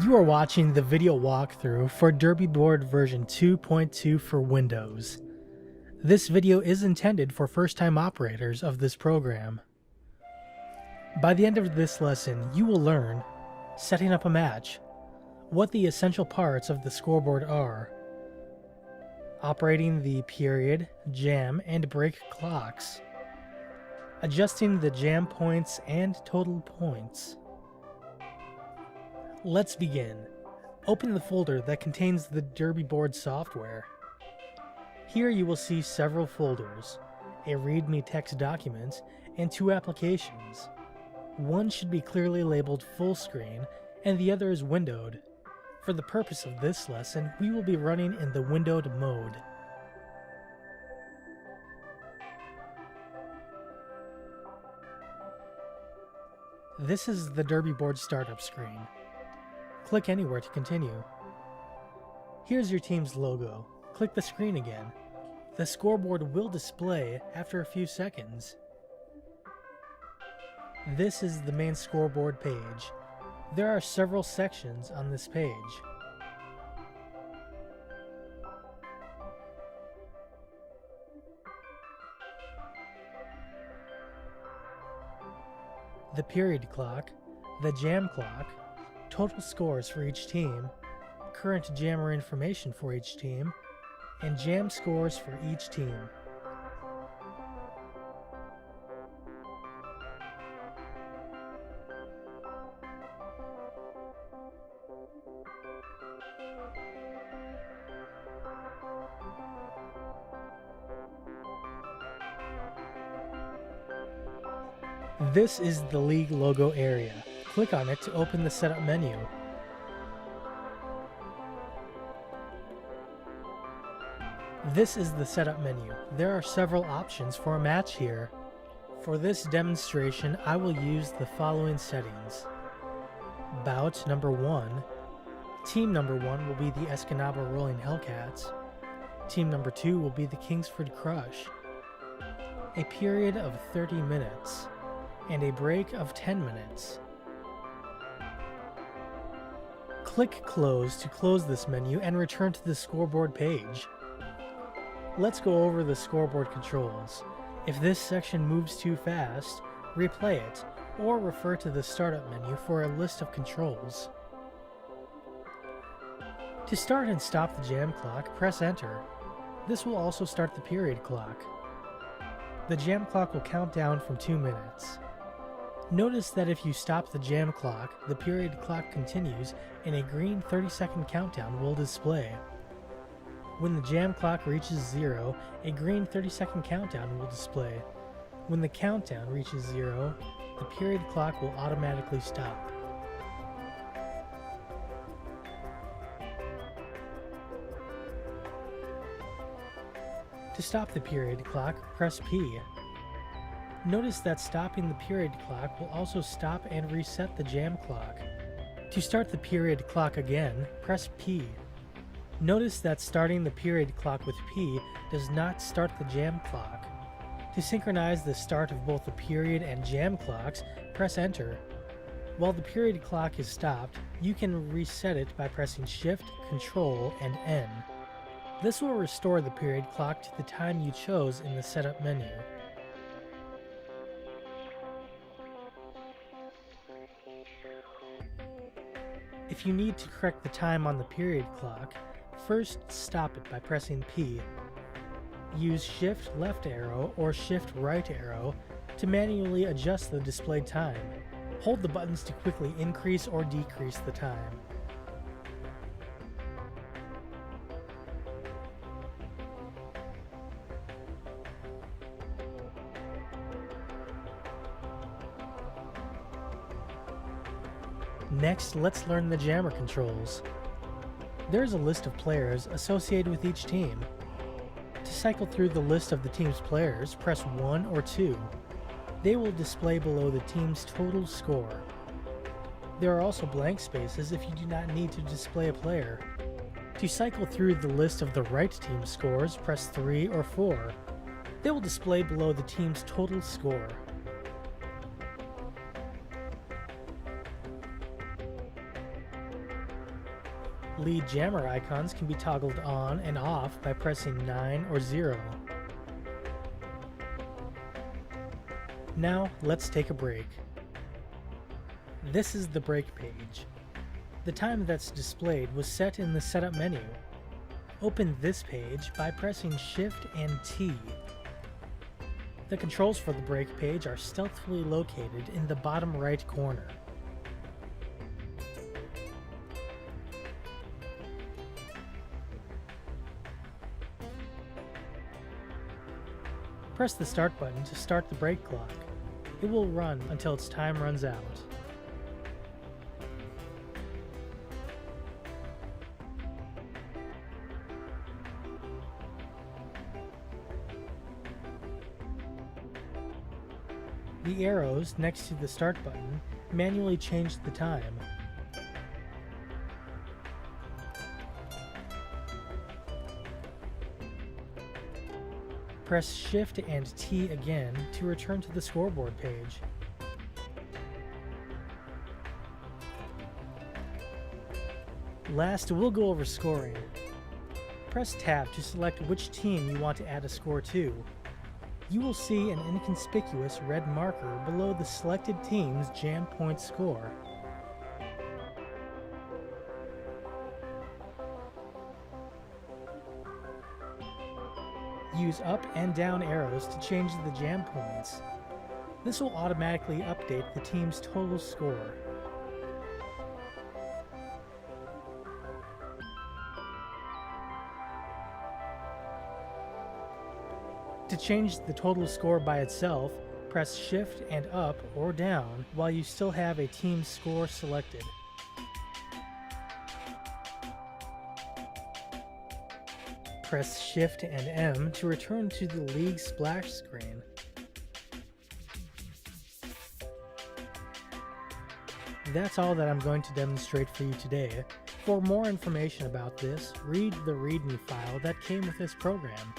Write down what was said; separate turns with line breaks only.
You are watching the video walkthrough for DerbyBoard version 2.2 for Windows. This video is intended for first-time operators of this program. By the end of this lesson, you will learn setting up a match, what the essential parts of the scoreboard are, operating the period, jam, and break clocks, adjusting the jam points and total points. Let's begin. Open the folder that contains the DerbyBoard software. Here you will see several folders, a README text document, and two applications. One should be clearly labeled full screen, and the other is windowed. For the purpose of this lesson, we will be running in the windowed mode. This is the DerbyBoard startup screen. Click anywhere to continue. Here's your team's logo. Click the screen again. The scoreboard will display after a few seconds. This is the main scoreboard page. There are several sections on this page. The period clock, the jam clock, total scores for each team, current jammer information for each team, and jam scores for each team. This is the league logo area. Click on it to open the setup menu. This is the setup menu. There are several options for a match here. For this demonstration, I will use the following settings. Bout number 1. Team number 1 will be the Escanaba Rolling Hellcats. Team number 2 will be the Kingsford Crush. A period of 30 minutes. And a break of 10 minutes. Click Close to close this menu and return to the scoreboard page. Let's go over the scoreboard controls. If this section moves too fast, replay it, or refer to the startup menu for a list of controls. To start and stop the jam clock, press Enter. This will also start the period clock. The jam clock will count down from 2 minutes. Notice that if you stop the jam clock, the period clock continues and a green 30-second countdown will display. When the jam clock reaches 0, a green 30-second countdown will display. When the countdown reaches 0, the period clock will automatically stop. To stop the period clock, press P. Notice that stopping the period clock will also stop and reset the jam clock. To start the period clock again, press P. Notice that starting the period clock with P does not start the jam clock. To synchronize the start of both the period and jam clocks, press Enter. While the period clock is stopped, you can reset it by pressing Shift, Control, and N. This will restore the period clock to the time you chose in the setup menu. If you need to correct the time on the period clock, first stop it by pressing P. Use Shift left arrow or Shift right arrow to manually adjust the displayed time. Hold the buttons to quickly increase or decrease the time. Next, let's learn the jammer controls. There is a list of players associated with each team. To cycle through the list of the team's players, press 1 or 2. They will display below the team's total score. There are also blank spaces if you do not need to display a player. To cycle through the list of the right team's scores, press 3 or 4. They will display below the team's total score. Lead jammer icons can be toggled on and off by pressing 9 or 0. Now, let's take a break. This is the break page. The time that's displayed was set in the setup menu. Open this page by pressing Shift and T. The controls for the break page are stealthily located in the bottom right corner. Press the start button to start the break clock. It will run until its time runs out. The arrows next to the start button manually change the time. Press Shift and T again to return to the scoreboard page. Last, we'll go over scoring. Press Tab to select which team you want to add a score to. You will see an inconspicuous red marker below the selected team's jam point score. Use up and down arrows to change the jam points. This will automatically update the team's total score. To change the total score by itself, press Shift and up or down while you still have a team score selected. Press Shift and M to return to the league splash screen. That's all that I'm going to demonstrate for you today. For more information about this, read the README file that came with this program.